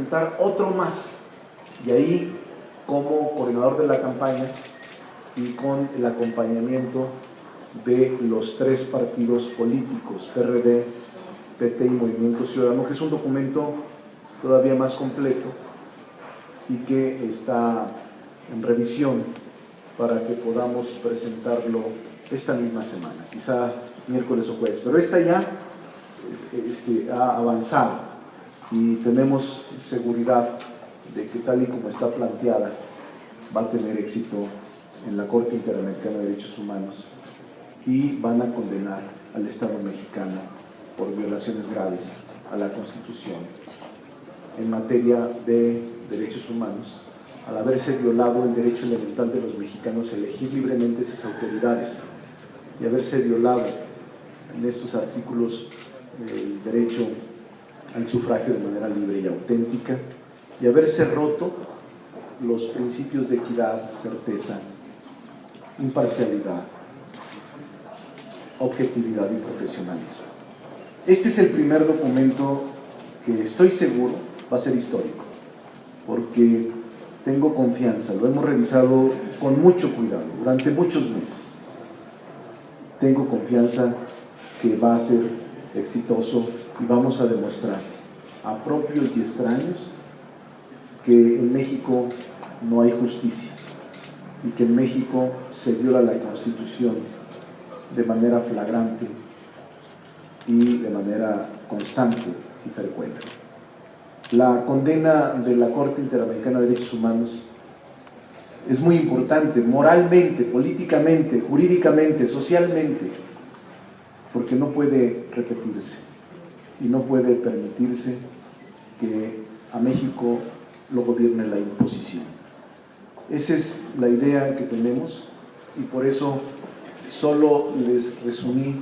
presentar otro más, y ahí como coordinador de la campaña y con el acompañamiento de los 3 partidos políticos, PRD, PT y Movimiento Ciudadano, que es un documento todavía más completo y que está en revisión para que podamos presentarlo esta misma semana, quizá miércoles o jueves, pero esta ya ha avanzado y tenemos seguridad de que tal y como está planteada va a tener éxito en la Corte Interamericana de Derechos Humanos y van a condenar al Estado mexicano por violaciones graves a la Constitución en materia de derechos humanos, al haberse violado el derecho elemental de los mexicanos a elegir libremente esas autoridades y haberse violado en estos artículos el derecho al sufragio de manera libre y auténtica y haberse roto los principios de equidad, certeza, imparcialidad, objetividad y profesionalismo. Este es el primer documento que estoy seguro va a ser histórico, porque tengo confianza, lo hemos revisado con mucho cuidado durante muchos meses. Tengo confianza que va a ser exitoso y vamos a demostrar a propios y extraños que en México no hay justicia y que en México se viola la Constitución de manera flagrante y de manera constante y frecuente. La condena de la Corte Interamericana de Derechos Humanos es muy importante, moralmente, políticamente, jurídicamente, socialmente, porque no puede repetirse y no puede permitirse que a México lo gobierne la imposición. Esa es la idea que tenemos y por eso solo les resumí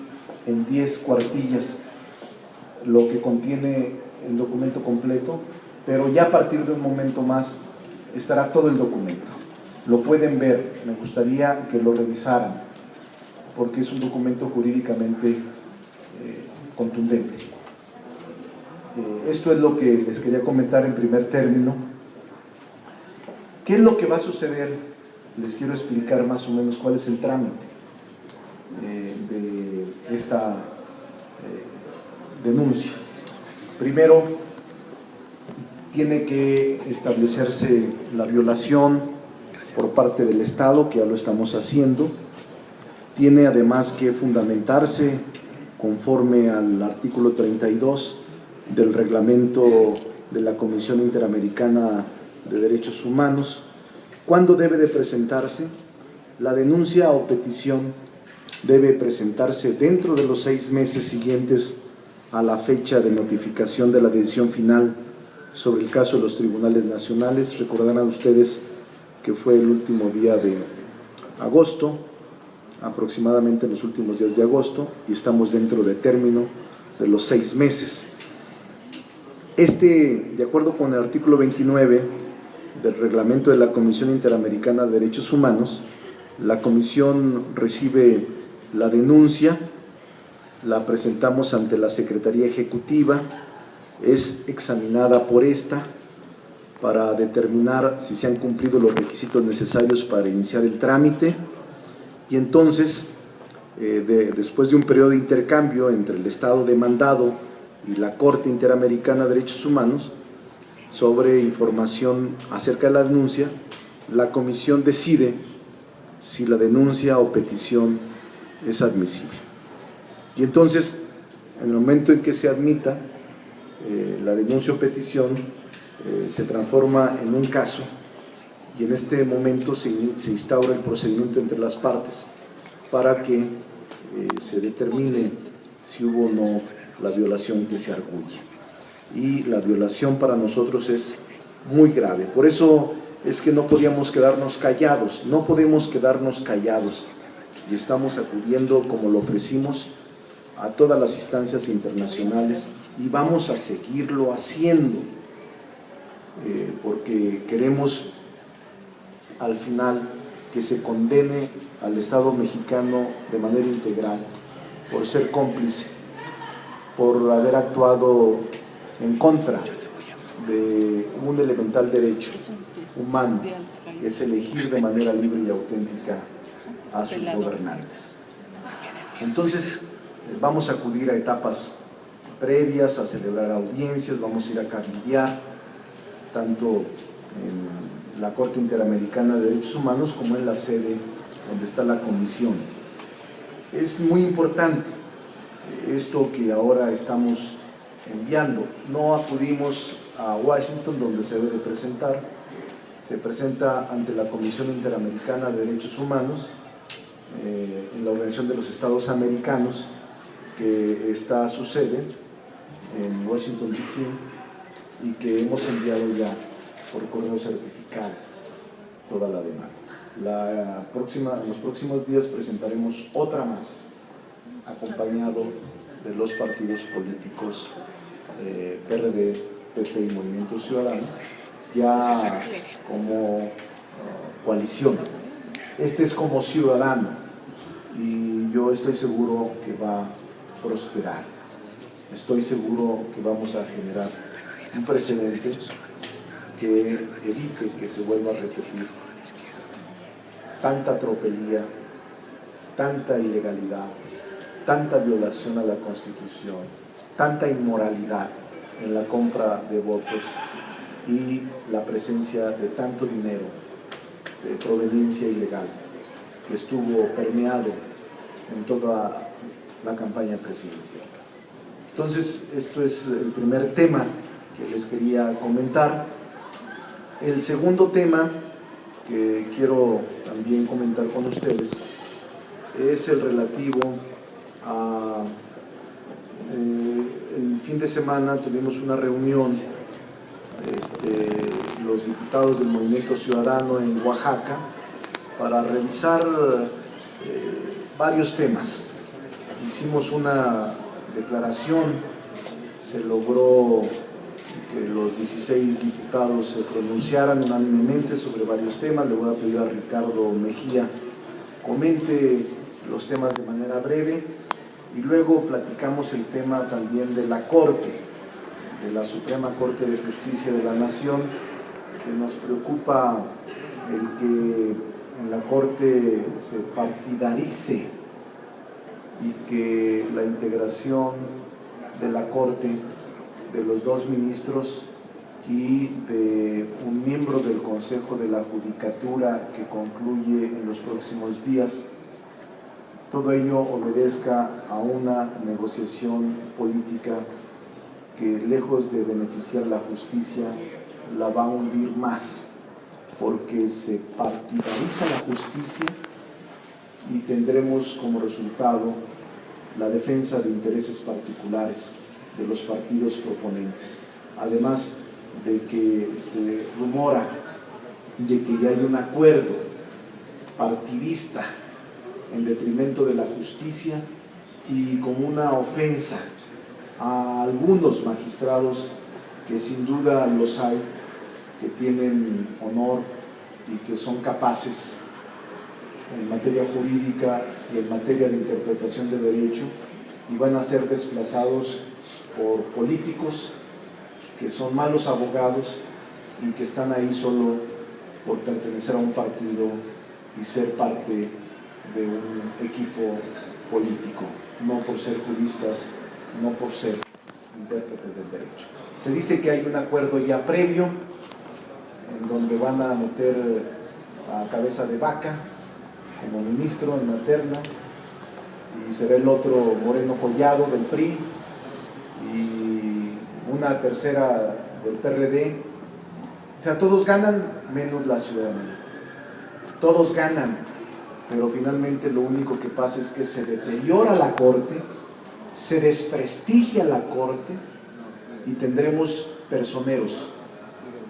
en 10 cuartillas lo que contiene el documento completo, pero ya a partir de un momento más estará todo el documento. Lo pueden ver, me gustaría que lo revisaran, porque es un documento jurídicamente contundente. Esto es lo que les quería comentar en primer término. ¿Qué es lo que va a suceder? Les quiero explicar más o menos cuál es el trámite de esta denuncia. Primero, tiene que establecerse la violación por parte del Estado, que ya lo estamos haciendo. Tiene además que fundamentarse conforme al artículo 32 del reglamento de la Comisión Interamericana de Derechos Humanos. ¿Cuándo debe de presentarse? La denuncia o petición debe presentarse dentro de los 6 meses siguientes a la fecha de notificación de la decisión final sobre el caso de los tribunales nacionales. Recordarán ustedes que fue el último día de agosto, aproximadamente en los últimos días de agosto, y estamos dentro de término de los 6 meses. De acuerdo con el artículo 29 del reglamento de la Comisión Interamericana de Derechos Humanos, la Comisión recibe la denuncia, la presentamos ante la Secretaría Ejecutiva, es examinada por esta para determinar si se han cumplido los requisitos necesarios para iniciar el trámite y entonces, después de un periodo de intercambio entre el Estado demandado y la Corte Interamericana de Derechos Humanos sobre información acerca de la denuncia, la Comisión decide si la denuncia o petición es admisible. Y entonces, en el momento en que se admita la denuncia o petición, se transforma en un caso y en este momento se instaura el procedimiento entre las partes para que se determine si hubo o no la violación que se arguye. Y la violación para nosotros es muy grave. Por eso es que no podíamos quedarnos callados, no podemos quedarnos callados y estamos acudiendo, como lo ofrecimos, a todas las instancias internacionales y vamos a seguirlo haciendo porque queremos al final que se condene al Estado mexicano de manera integral por ser cómplice, por haber actuado en contra del un elemental derecho humano, que es elegir de manera libre y auténtica a sus gobernantes. Entonces, vamos a acudir a etapas previas, a celebrar audiencias, vamos a ir a cabildear, tanto en la Corte Interamericana de Derechos Humanos como en la sede donde está la comisión. Es muy importante esto que ahora estamos enviando. No acudimos a Washington, donde se debe presentar, se presenta ante la Comisión Interamericana de Derechos Humanos, en la Organización de los Estados Americanos, que está a su sede en Washington, D.C., y que hemos enviado ya por correo certificado toda la demanda. En los próximos días presentaremos otra más, acompañado de los partidos políticos PRD, PP y Movimiento Ciudadano, ya como coalición. Este es como ciudadano, y yo estoy seguro que va a prosperar. Estoy seguro que vamos a generar un precedente que evite que se vuelva a repetir tanta tropelía, tanta ilegalidad, tanta violación a la Constitución, tanta inmoralidad en la compra de votos y la presencia de tanto dinero de proveniencia ilegal que estuvo permeado en toda la campaña presidencial. Entonces, esto es el primer tema que les quería comentar. El segundo tema que quiero también comentar con ustedes es el relativo a el fin de semana tuvimos una reunión, los diputados del Movimiento Ciudadano en Oaxaca, para revisar varios temas. Hicimos una declaración, se logró que los 16 diputados se pronunciaran unánimemente sobre varios temas. Le voy a pedir a Ricardo Mejía comente los temas de manera breve, y luego platicamos el tema también de la Corte, de la Suprema Corte de Justicia de la Nación, que nos preocupa el que en la Corte se partidarice y que la integración de la Corte, de los dos ministros y de un miembro del Consejo de la Judicatura que concluye en los próximos días, todo ello obedezca a una negociación política que, lejos de beneficiar la justicia, la va a hundir más, porque se partidariza la justicia y tendremos como resultado la defensa de intereses particulares de los partidos proponentes. Además de que se rumora de que ya hay un acuerdo partidista en detrimento de la justicia y como una ofensa a algunos magistrados que sin duda los hay, que tienen honor y que son capaces en materia jurídica y en materia de interpretación de derecho, y van a ser desplazados por políticos que son malos abogados y que están ahí solo por pertenecer a un partido y ser parte de un equipo político, no por ser juristas, no por ser intérpretes del derecho. Se dice que hay un acuerdo ya previo en donde van a meter a Cabeza de Vaca como ministro en la terna, y será el otro Moreno Collado del PRI y una tercera del PRD. O sea, todos ganan menos la ciudadanía, todos ganan, pero finalmente lo único que pasa es que se deteriora la Corte, se desprestigia la Corte, y tendremos personeros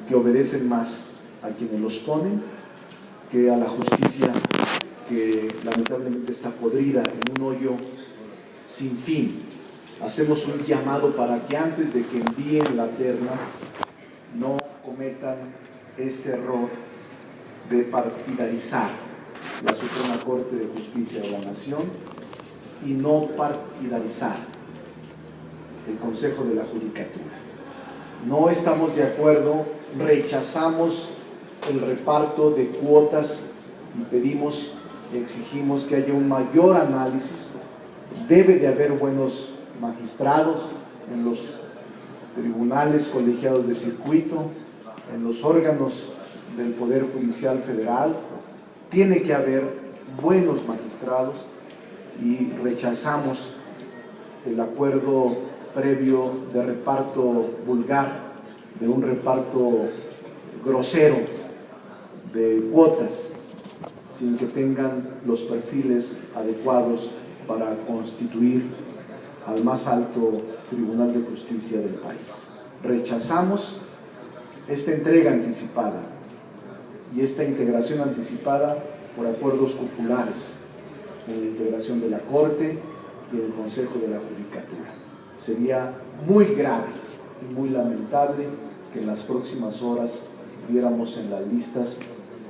que obedecen más a quienes los ponen que a la justicia, que lamentablemente está podrida en un hoyo sin fin. Hacemos un llamado para que antes de que envíen la terna no cometan este error de partidarizar la Suprema Corte de Justicia de la Nación y no partidarizar el Consejo de la Judicatura. no estamos de acuerdo, rechazamos el reparto de cuotas y pedimos, exigimos que haya un mayor análisis. Debe de haber buenos magistrados en los tribunales colegiados de circuito, en los órganos del Poder Judicial Federal. Tiene que haber buenos magistrados y rechazamos el acuerdo previo de reparto vulgar, de un reparto grosero de cuotas, sin que tengan los perfiles adecuados para constituir al más alto Tribunal de Justicia del país. Rechazamos esta entrega anticipada y esta integración anticipada por acuerdos populares en la integración de la Corte y el Consejo de la Judicatura. Sería muy grave y muy lamentable que en las próximas horas viéramos en las listas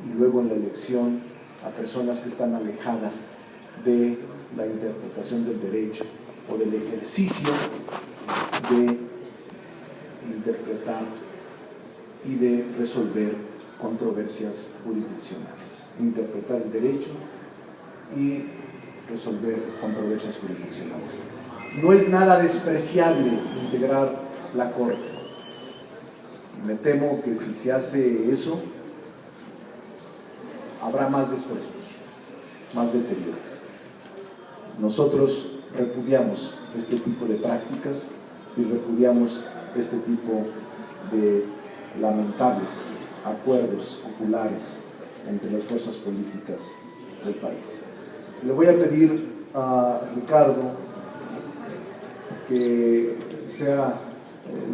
y luego en la elección a personas que están alejadas de la interpretación del derecho o del ejercicio de interpretar y de resolver controversias jurisdiccionales. Interpretar el derecho y resolver controversias jurisdiccionales. No es nada despreciable integrar la Corte. Me temo que si se hace eso, habrá más desprestigio, más deterioro. Nosotros repudiamos este tipo de prácticas y repudiamos este tipo de lamentables acuerdos populares entre las fuerzas políticas del país. Le voy a pedir a Ricardo que sea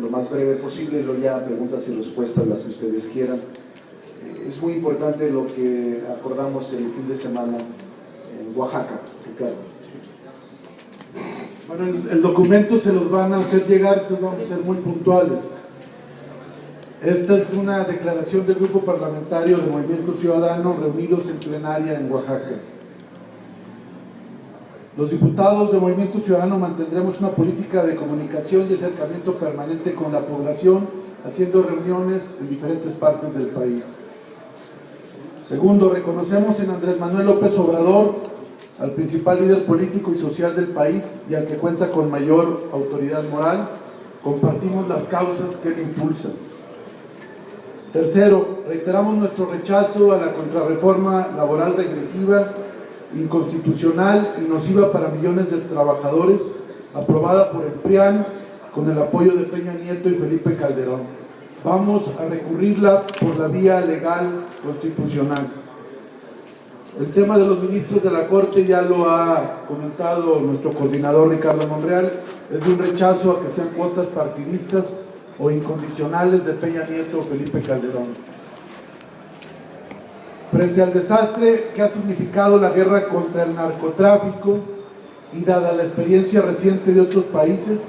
lo más breve posible, luego ya preguntas y respuestas las que ustedes quieran. Es muy importante lo que acordamos el fin de semana en Oaxaca, Ricardo. Bueno, el documento se los van a hacer llegar, entonces vamos a ser muy puntuales. Esta es una declaración del Grupo Parlamentario de Movimiento Ciudadano reunidos en plenaria en Oaxaca. Los diputados de Movimiento Ciudadano mantendremos una política de comunicación y acercamiento permanente con la población, haciendo reuniones en diferentes partes del país. Segundo, reconocemos en Andrés Manuel López Obrador al principal líder político y social del país y al que cuenta con mayor autoridad moral. Compartimos las causas que él impulsa. Tercero, reiteramos nuestro rechazo a la contrarreforma laboral regresiva, inconstitucional y nociva para millones de trabajadores, aprobada por el PRIAN con el apoyo de Peña Nieto y Felipe Calderón. Vamos a recurrirla por la vía legal constitucional. El tema de los ministros de la Corte ya lo ha comentado nuestro coordinador Ricardo Monreal, es de un rechazo a que sean cuotas partidistas o incondicionales de Peña Nieto o Felipe Calderón. Frente al desastre que ha significado la guerra contra el narcotráfico y dada la experiencia reciente de otros países,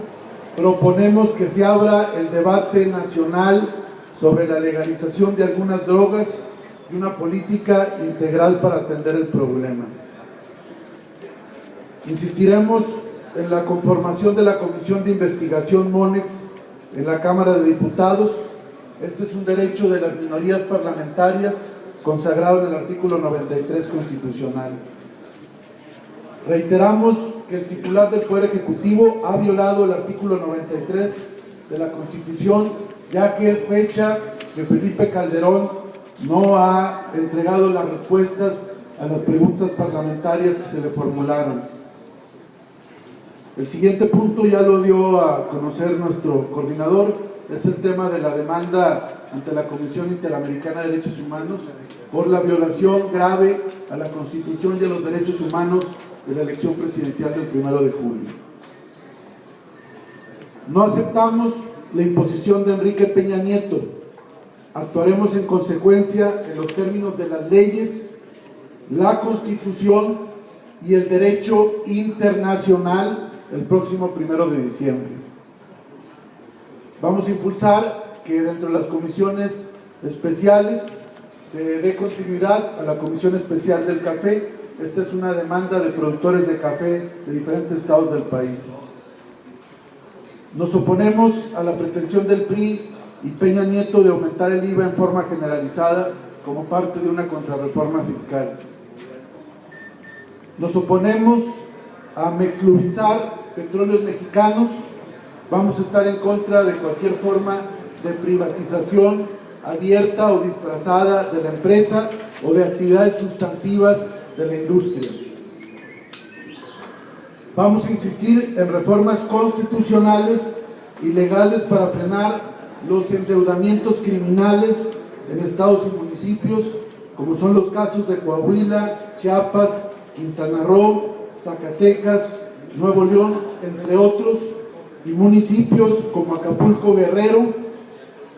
proponemos que se abra el debate nacional sobre la legalización de algunas drogas y una política integral para atender el problema. Insistiremos en la conformación de la Comisión de Investigación MONEX en la Cámara de Diputados. Este es un derecho de las minorías parlamentarias consagrado en el artículo 93 constitucional. Reiteramos que el titular del Poder Ejecutivo ha violado el artículo 93 de la Constitución, ya que es fecha que Felipe Calderón no ha entregado las respuestas a las preguntas parlamentarias que se le formularon. El siguiente punto ya lo dio a conocer nuestro coordinador, es el tema de la demanda ante la Comisión Interamericana de Derechos Humanos por la violación grave a la Constitución y a los derechos humanos de la elección presidencial del 1 de julio. No aceptamos la imposición de Enrique Peña Nieto. Actuaremos en consecuencia en los términos de las leyes, la Constitución y el derecho internacional el próximo 1 de diciembre. Vamos a impulsar que dentro de las comisiones especiales se dé continuidad a la Comisión Especial del Café. Esta es una demanda de productores de café de diferentes estados del país. Nos oponemos a la pretensión del PRI y Peña Nieto de aumentar el IVA en forma generalizada como parte de una contrarreforma fiscal. Nos oponemos a mexlubizar Petróleos Mexicanos. Vamos a estar en contra de cualquier forma de privatización abierta o disfrazada de la empresa o de actividades sustantivas de la industria. Vamos a insistir en reformas constitucionales y legales para frenar los endeudamientos criminales en estados y municipios, como son los casos de Coahuila, Chiapas, Quintana Roo, Zacatecas, Nuevo León, entre otros, y municipios como Acapulco, Guerrero,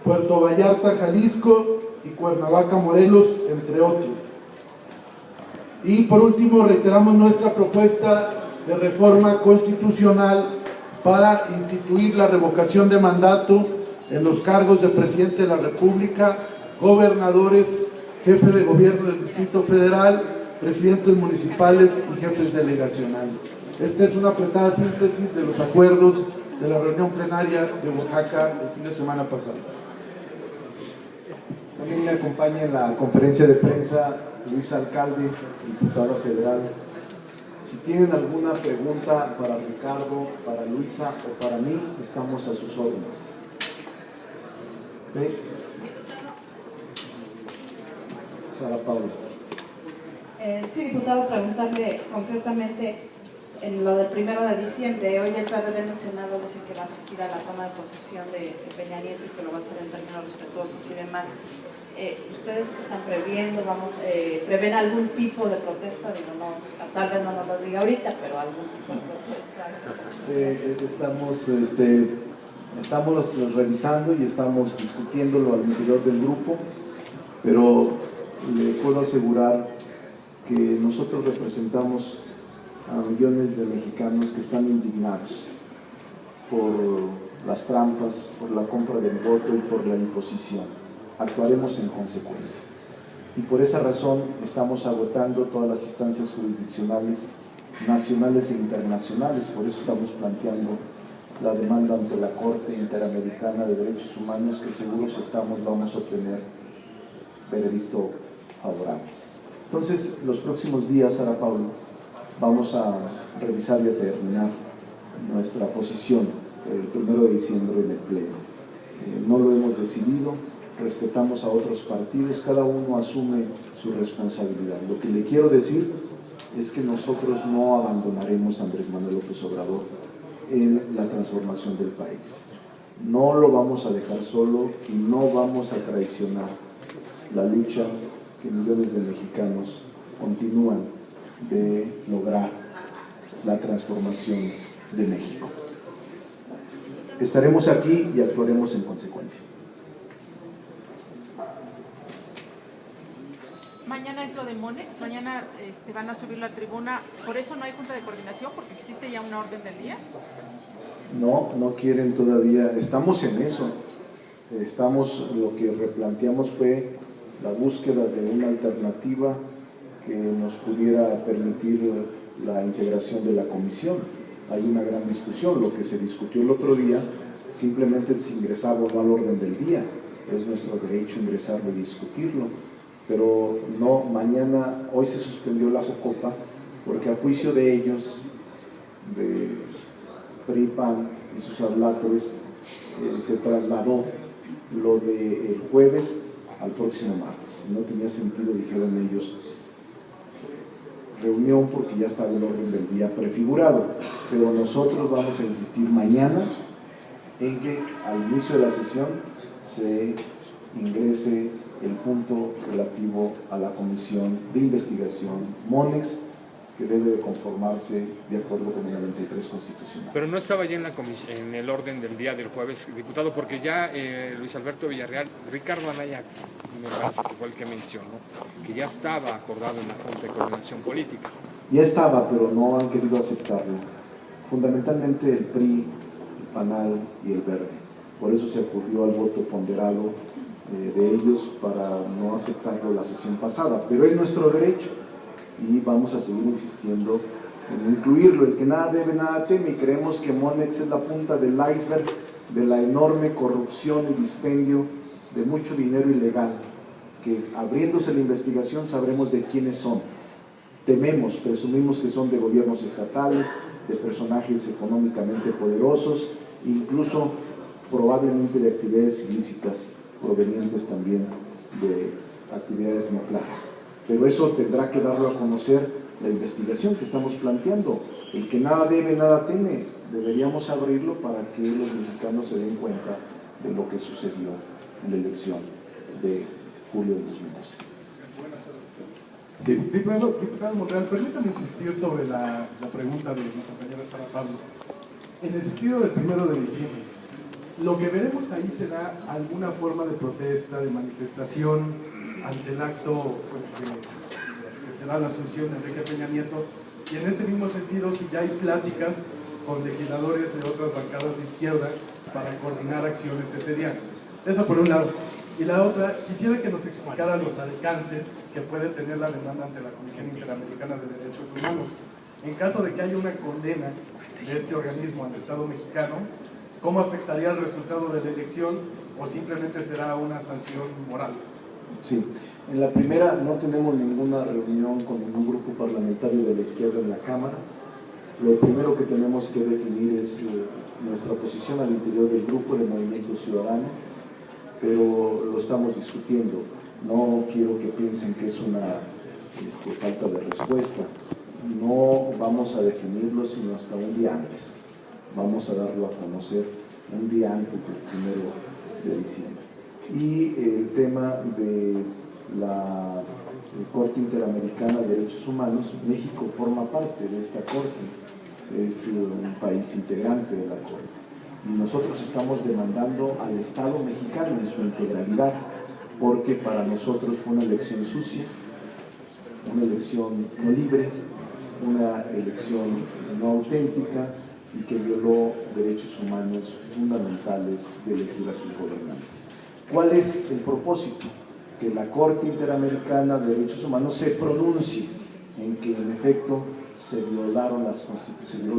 Puerto Vallarta, Jalisco y Cuernavaca, Morelos, entre otros. Y por último, reiteramos nuestra propuesta de reforma constitucional para instituir la revocación de mandato en los cargos de presidente de la República, gobernadores, jefe de gobierno del Distrito Federal, presidentes municipales y jefes delegacionales. Esta es una apretada síntesis de los acuerdos de la reunión plenaria de Oaxaca el fin de semana pasado. También me acompaña en la conferencia de prensa Luis Alcalde, diputado federal. Si tienen alguna pregunta para Ricardo, para Luisa o para mí, estamos a sus órdenes. ¿Sí? Sara Paula. Sí, diputado, preguntarle concretamente en lo del 1 de diciembre. Hoy el PRD en el Senado dice que va a asistir a la toma de posesión de Peña Nieto y que lo va a hacer en términos respetuosos y demás. ¿Ustedes qué están previendo? ¿Prevén algún tipo de protesta? Digo, no, tal vez no nos lo diga ahorita, pero algún tipo de protesta. Estamos revisando y estamos discutiéndolo al interior del grupo, pero le puedo asegurar que nosotros representamos a millones de mexicanos que están indignados por las trampas, por la compra del voto y por la imposición. Actuaremos en consecuencia. Y por esa razón estamos agotando todas las instancias jurisdiccionales nacionales e internacionales. Por eso estamos planteando la demanda ante la Corte Interamericana de Derechos Humanos, que seguros vamos a obtener veredicto favorable. Entonces, los próximos días, Sara Paulo, vamos a revisar y determinar nuestra posición el 1 de diciembre en el Pleno. No lo hemos decidido, respetamos a otros partidos, cada uno asume su responsabilidad. Lo que le quiero decir es que nosotros no abandonaremos a Andrés Manuel López Obrador en la transformación del país. No lo vamos a dejar solo y no vamos a traicionar la lucha que millones de mexicanos continúan de lograr la transformación de México. Estaremos aquí y actuaremos en consecuencia. Mañana es lo de Monex, mañana van a subir la tribuna, por eso no hay junta de coordinación, porque existe ya una orden del día. No quieren todavía, estamos en eso. Lo que replanteamos fue la búsqueda de una alternativa que nos pudiera permitir la integración de la comisión. Hay una gran discusión, lo que se discutió el otro día simplemente es ingresarlo no al orden del día, es nuestro derecho ingresarlo y discutirlo, pero no, hoy se suspendió la Jocopa porque a juicio de ellos, de PRI, PAN y sus adláteres, se trasladó lo del jueves al próximo martes. No tenía sentido, dijeron ellos, reunión porque ya estaba el orden del día prefigurado, pero nosotros vamos a insistir mañana en que al inicio de la sesión se ingrese el punto relativo a la comisión de investigación Monex, que debe de conformarse de acuerdo con el 93 constitucional. Pero no estaba ya en el orden del día del jueves, diputado, porque ya Luis Alberto Villarreal, Ricardo Anaya, me parece que fue el que mencionó, que ya estaba acordado en la Junta de Coordinación Política. Ya estaba, pero no han querido aceptarlo. Fundamentalmente el PRI, el PANAL y el Verde. Por eso se acudió al voto ponderado de ellos para no aceptarlo la sesión pasada, pero es nuestro derecho y vamos a seguir insistiendo en incluirlo. El que nada debe, nada teme, y creemos que Monex es la punta del iceberg de la enorme corrupción y dispendio de mucho dinero ilegal, que abriéndose la investigación sabremos de quiénes son. Presumimos que son de gobiernos estatales, de personajes económicamente poderosos, incluso probablemente de actividades ilícitas provenientes también de actividades no claras. Pero eso tendrá que darlo a conocer la investigación que estamos planteando. El que nada debe, nada teme. Deberíamos abrirlo para que los mexicanos se den cuenta de lo que sucedió en la elección de julio de 2012. Sí, diputado Monreal, permítame insistir sobre la pregunta de mi compañera Sara Pablo. En el sentido del 1 de diciembre, lo que veremos ahí será alguna forma de protesta, de manifestación ante el acto pues, que será la asunción de Enrique Peña Nieto, y en este mismo sentido, si ya hay pláticas con legisladores de otras bancadas de izquierda para coordinar acciones ese día. Eso por un lado. Y la otra, quisiera que nos explicara los alcances que puede tener la demanda ante la Comisión Interamericana de Derechos Humanos. En caso de que haya una condena de este organismo al Estado mexicano, ¿cómo afectaría el resultado de la elección o simplemente será una sanción moral? Sí, en la primera no tenemos ninguna reunión con ningún grupo parlamentario de la izquierda en la Cámara. Lo primero que tenemos que definir es nuestra posición al interior del grupo de Movimiento Ciudadano, pero lo estamos discutiendo. No quiero que piensen que es una falta de respuesta. No vamos a definirlo sino hasta un día antes. Vamos a darlo a conocer un día antes del 1 de diciembre. Y el tema de la Corte Interamericana de Derechos Humanos, México forma parte de esta Corte, es un país integrante de la Corte. Y nosotros estamos demandando al Estado mexicano en su integralidad, porque para nosotros fue una elección sucia, una elección no libre, una elección no auténtica y que violó derechos humanos fundamentales de elegir a sus gobernantes. ¿Cuál es el propósito? Que la Corte Interamericana de Derechos Humanos se pronuncie en que en efecto se violó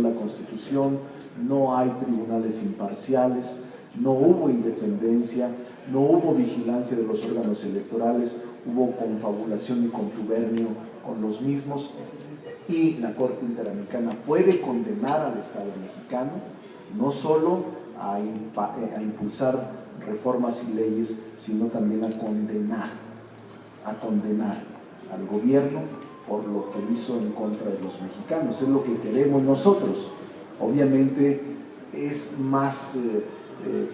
la Constitución, no hay tribunales imparciales, no hubo independencia, no hubo vigilancia de los órganos electorales, hubo confabulación y contubernio con los mismos, y la Corte Interamericana puede condenar al Estado mexicano no solo a impulsar reformas y leyes, sino también a condenar al gobierno por lo que hizo en contra de los mexicanos. Es lo que queremos nosotros. Obviamente es más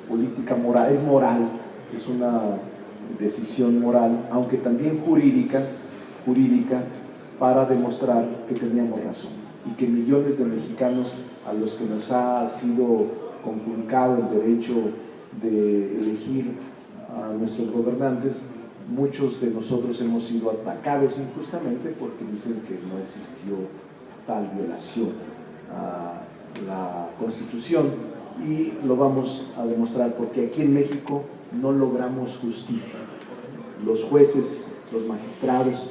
política moral, es moral, es una decisión moral, aunque también jurídica, para demostrar que teníamos razón y que millones de mexicanos a los que nos ha sido conculcado el derecho de elegir a nuestros gobernantes, muchos de nosotros hemos sido atacados injustamente porque dicen que no existió tal violación a la Constitución, y lo vamos a demostrar porque aquí en México no logramos justicia. Los jueces, los magistrados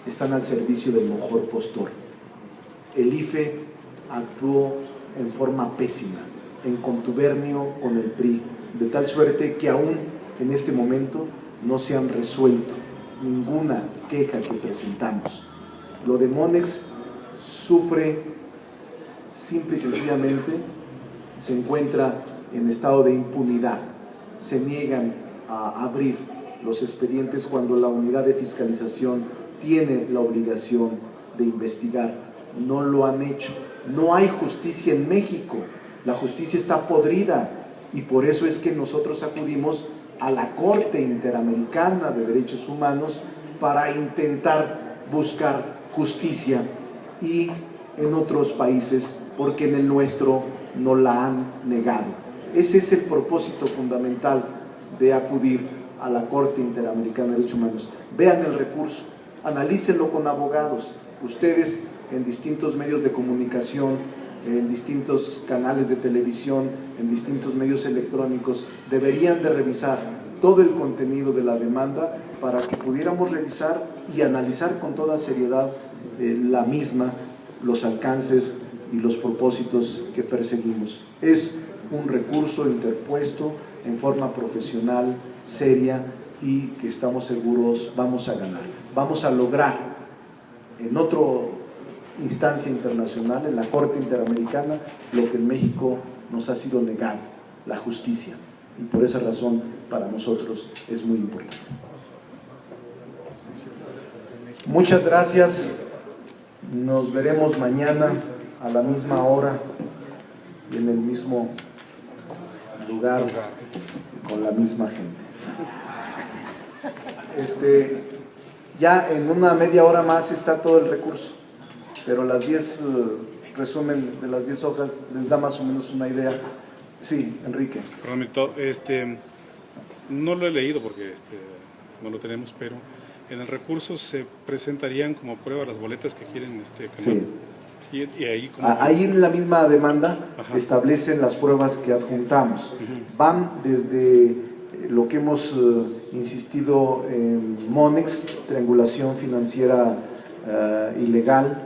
están al servicio del mejor postor. El IFE actuó en forma pésima, en contubernio con el PRI, de tal suerte que aún en este momento no se han resuelto ninguna queja que presentamos. Lo de Monex sufre simple y sencillamente, se encuentra en estado de impunidad. Se niegan a abrir los expedientes cuando la unidad de fiscalización tiene la obligación de investigar. No lo han hecho. No hay justicia en México. La justicia está podrida y por eso es que nosotros acudimos a la Corte Interamericana de Derechos Humanos para intentar buscar justicia, y en otros países porque en el nuestro no la han negado. Ese es el propósito fundamental de acudir a la Corte Interamericana de Derechos Humanos. Vean el recurso, analícenlo con abogados. Ustedes en distintos medios de comunicación, en distintos canales de televisión, en distintos medios electrónicos, deberían de revisar todo el contenido de la demanda para que pudiéramos revisar y analizar con toda seriedad la misma, los alcances y los propósitos que perseguimos. Es un recurso interpuesto en forma profesional, seria, y que estamos seguros vamos a ganar. Vamos a lograr en otra instancia internacional, en la Corte Interamericana, lo que en México nos ha sido negado, la justicia. Y por esa razón, para nosotros es muy importante. Muchas gracias. Nos veremos mañana a la misma hora y en el mismo lugar con la misma gente. Ya en una media hora más está todo el recurso, pero las 10, resumen de las 10 hojas les da más o menos una idea. Sí, Enrique. Perdón, no lo he leído porque no lo tenemos, pero en el recurso se presentarían como prueba las boletas que quieren quemar. Sí. Y ahí, ahí en la misma demanda, ajá, establecen las pruebas que adjuntamos. Van desde lo que hemos insistido en Monex, triangulación financiera ilegal,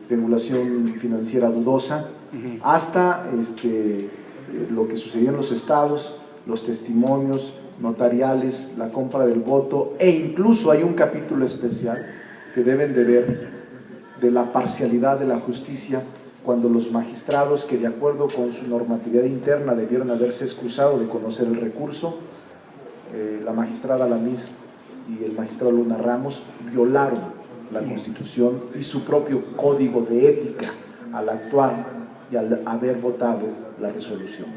triangulación financiera dudosa, hasta lo que sucedió en los estados, los testimonios notariales, la compra del voto, e incluso hay un capítulo especial que deben de ver de la parcialidad de la justicia, cuando los magistrados que de acuerdo con su normatividad interna debieron haberse excusado de conocer el recurso, la magistrada Lamiz y el magistrado Luna Ramos violaron la Constitución y su propio código de ética al actuar y al haber votado la resolución.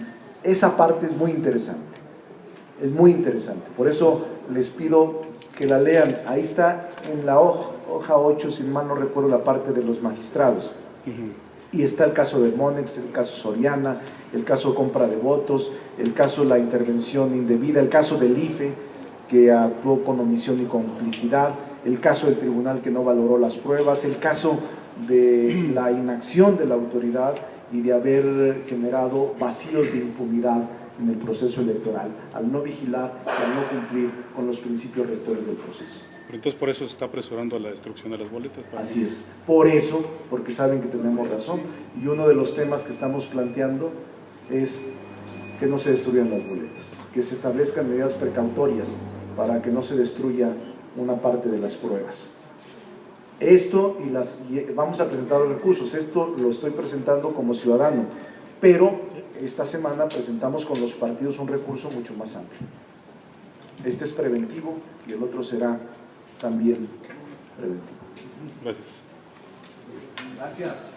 Esa parte es muy interesante, por eso les pido que la lean. Ahí está en la hoja 8, si mal no recuerdo, la parte de los magistrados. Y está el caso de Monex, el caso Soriana, el caso compra de votos, el caso de la intervención indebida, el caso del IFE, que actuó con omisión y complicidad, el caso del tribunal que no valoró las pruebas, el caso de la inacción de la autoridad y de haber generado vacíos de impunidad en el proceso electoral, al no vigilar y al no cumplir con los principios rectores del proceso. Pero entonces por eso se está apresurando la destrucción de las boletas. Así es, por eso, porque saben que tenemos razón, y uno de los temas que estamos planteando es que no se destruyan las boletas, que se establezcan medidas precautorias para que no se destruya una parte de las pruebas. Esto vamos a presentar los recursos, esto lo estoy presentando como ciudadano, pero esta semana presentamos con los partidos un recurso mucho más amplio. Este es preventivo y el otro será también preventivo. Gracias. Gracias.